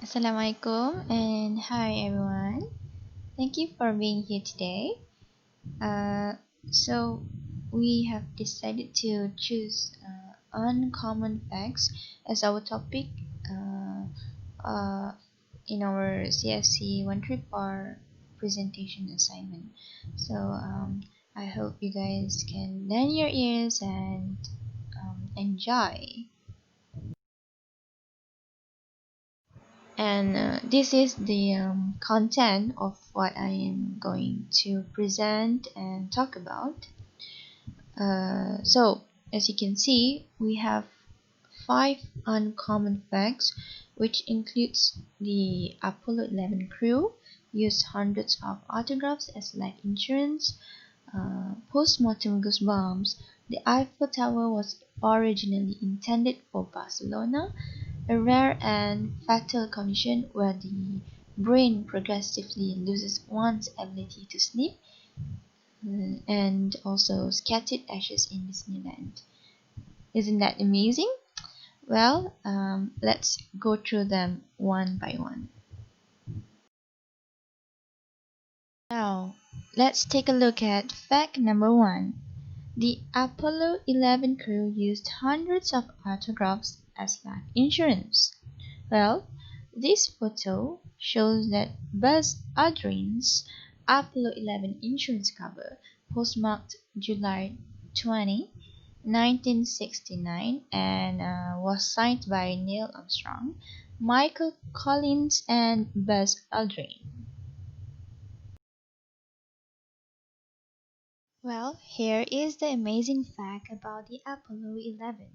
Assalamualaikum and hi everyone. Thank you for being here today. So we have decided to choose uncommon facts as our topic uh, uh, in our CSC 134 presentation assignment. So I hope you guys can lend your ears and enjoy. And this is the content of what I am going to present and talk about. So, as you can see, we have five uncommon facts, which includes the Apollo 11 crew used hundreds of autographs as life insurance, post-mortem goosebumps, the Eiffel Tower was originally intended for Barcelona, a rare and fatal condition where the brain progressively loses one's ability to sleep, and also scattered ashes in Disneyland. Isn't that amazing? Well, let's go through them one by one. Now, let's take a look at fact number one. The Apollo 11 crew used hundreds of autographs as life insurance. Well, this photo shows that Buzz Aldrin's Apollo 11 insurance cover, postmarked July 20, 1969, and was signed by Neil Armstrong, Michael Collins, and Buzz Aldrin. Well, here is the amazing fact about the Apollo 11.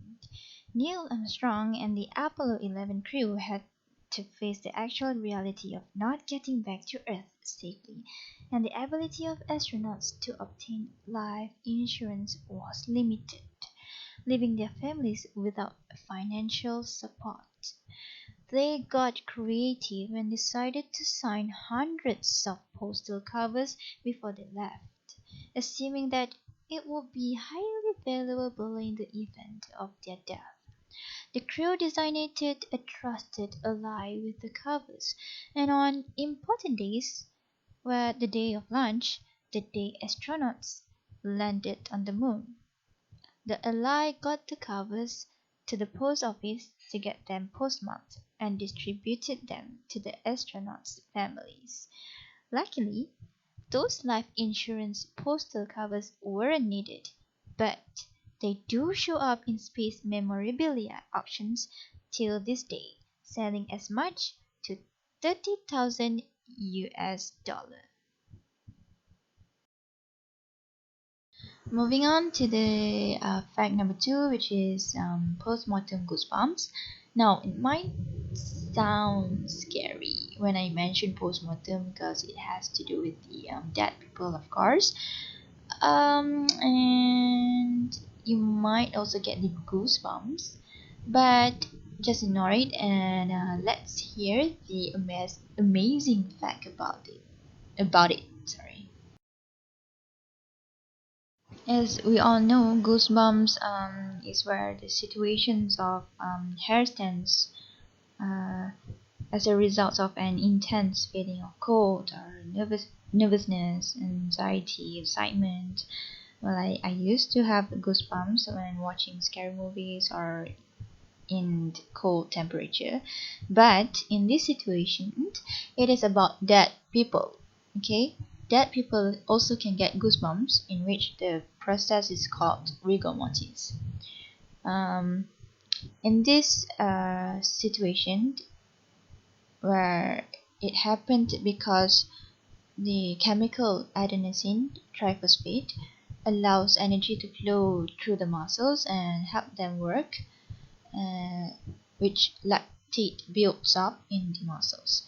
Neil Armstrong and the Apollo 11 crew had to face the actual reality of not getting back to Earth safely, and the ability of astronauts to obtain life insurance was limited, leaving their families without financial support. They got creative and decided to sign hundreds of postal covers before they left, assuming that it would be highly valuable in the event of their death. The crew designated a trusted ally with the covers, and on important days, were the day of launch, the day astronauts landed on the moon, the ally got the covers to the post office to get them postmarked and distributed them to the astronauts' families. Luckily, those life insurance postal covers weren't needed, but they do show up in space memorabilia auctions till this day, selling as much to 30,000 US dollar. Moving on to the fact number two, which is post-mortem goosebumps. Now, it might sound scary when I mention post-mortem because it has to do with the dead people, of course. And you might also get the goosebumps, but just ignore it and let's hear the amazing fact about it. Sorry. As we all know, goosebumps is where the situations of hair stands uh, as a result of an intense feeling of cold or nervousness, anxiety, excitement. Well, I used to have goosebumps when watching scary movies or in cold temperature. But in this situation, it is about dead people. Okay? Dead people also can get goosebumps, in which the process is called rigor mortis. Um, in this situation, where it happened because the chemical adenosine triphosphate allows energy to flow through the muscles and help them work, uh, which lactate builds up in the muscles.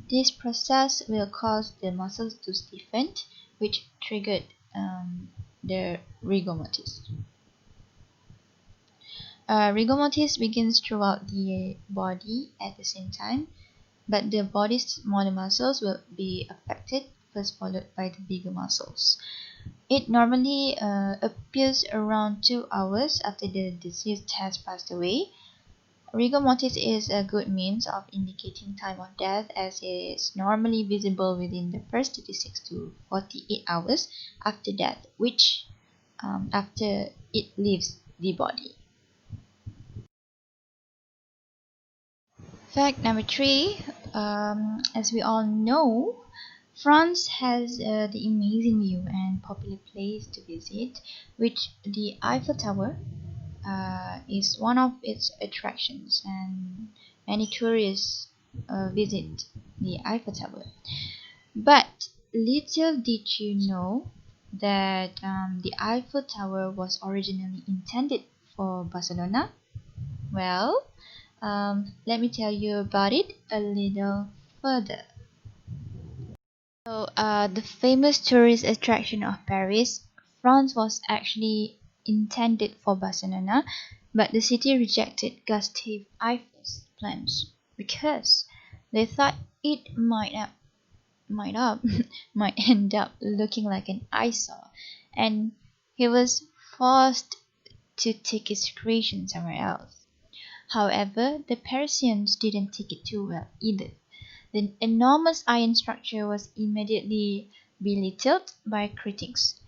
This process will cause the muscles to stiffen, which triggered the rigor mortis. Rigor mortis begins throughout the body at the same time, but the body's smaller muscles will be affected first, followed by the bigger muscles. It normally appears around 2 hours after the deceased has passed away. Rigor mortis is a good means of indicating time of death as it is normally visible within the first 36 to 48 hours after death, which after it leaves the body. Fact number three, as we all know, France has the amazing view and popular place to visit, which the Eiffel Tower is one of its attractions, and many tourists visit the Eiffel Tower. But little did you know that the Eiffel Tower was originally intended for Barcelona. Well, let me tell you about it a little further. So, the famous tourist attraction of Paris, France was actually intended for Barcelona, but the city rejected Gustave Eiffel's plans because they thought it might up might end up looking like an eyesore, and he was forced to take his creation somewhere else. However, the Parisians didn't take it too well either. The enormous iron structure was immediately belittled by critics.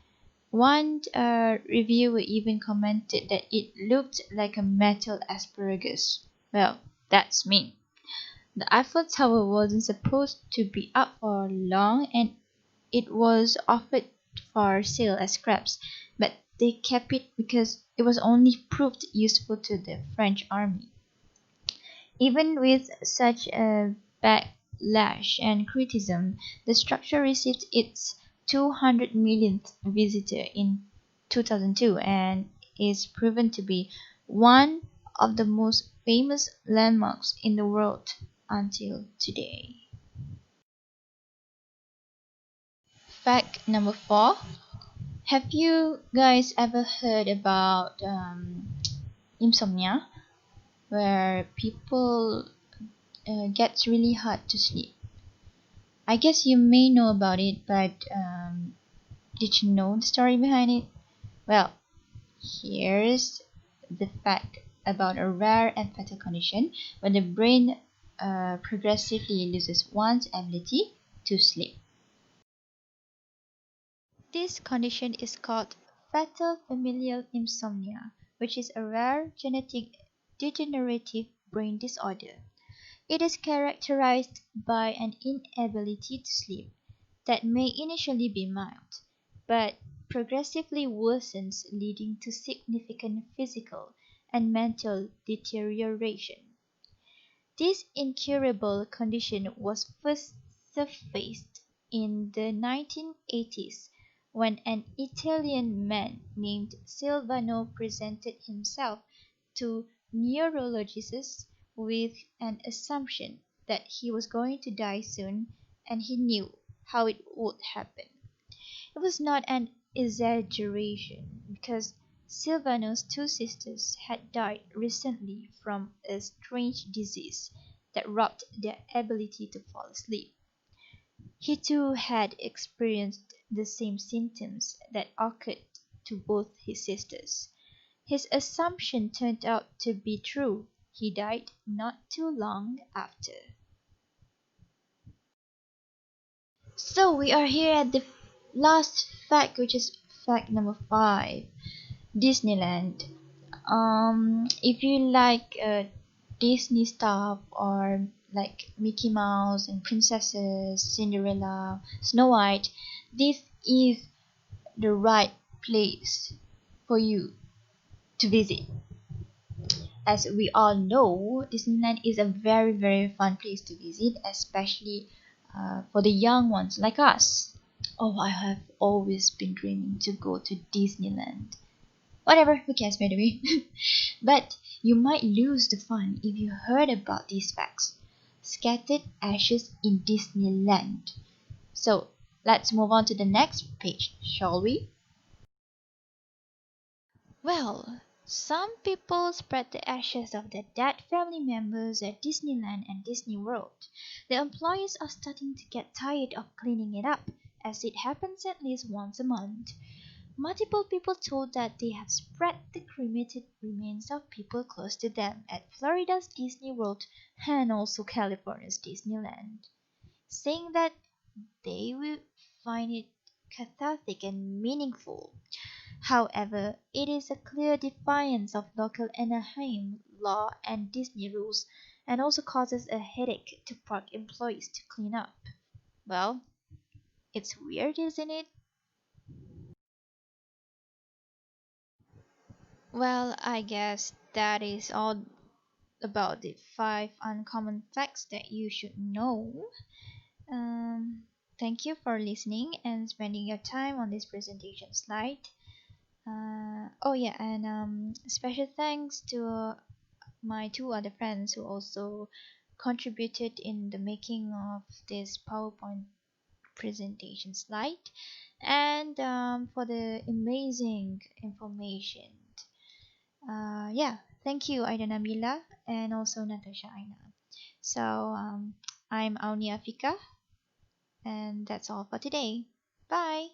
One reviewer even commented that it looked like a metal asparagus. Well, that's me. The Eiffel Tower wasn't supposed to be up for long, and it was offered for sale as scraps, but they kept it because it was only proved useful to the French army. Even with such a backlash and criticism, the structure received its 200 millionth visitor in 2002 and is proven to be one of the most famous landmarks in the world until today. Fact number 4. Have you guys ever heard about insomnia, where people gets really hard to sleep? I guess you may know about it, but did you know the story behind it? Well, here's the fact about a rare and fatal condition where the brain progressively loses one's ability to sleep. This condition is called fatal familial insomnia, which is a rare genetic degenerative brain disorder. It is characterized by an inability to sleep that may initially be mild, but progressively worsens, leading to significant physical and mental deterioration. This incurable condition was first surfaced in the 1980s when an Italian man named Silvano presented himself to neurologists with an assumption that he was going to die soon, and he knew how it would happen. It was not an exaggeration because Silvano's two sisters had died recently from a strange disease that robbed their ability to fall asleep. He too had experienced the same symptoms that occurred to both his sisters. His assumption turned out to be true. He died not too long after. So we are here at the last fact, which is fact number 5. Disneyland. If you like Disney stuff, or like Mickey Mouse and princesses, Cinderella, Snow White, this is the right place for you to visit. As we all know, Disneyland is a very, very fun place to visit, especially for the young ones like us. Oh, I have always been dreaming to go to Disneyland. Whatever, who cares by the way? But you might lose the fun if you heard about these facts. Scattered ashes in Disneyland. So let's move on to the next page, shall we? Well, some people spread the ashes of their dead family members at Disneyland and Disney World. The employees are starting to get tired of cleaning it up, as it happens at least once a month. Multiple people told that they have spread the cremated remains of people close to them at Florida's Disney World and also California's Disneyland, saying that they will find it cathartic and meaningful. However, it is a clear defiance of local Anaheim law and Disney rules, and also causes a headache to park employees to clean up. Well, it's weird, isn't it? Well, I guess that is all about the five uncommon facts that you should know. Um, Thank you for listening and spending your time on this presentation slide. Oh yeah, and special thanks to my two other friends who also contributed in the making of this PowerPoint presentation slide, and for the amazing information. Yeah, thank you, Aida Nabilah, and also Natasha Aina. So I'm Auni Afiqah, and that's all for today. Bye.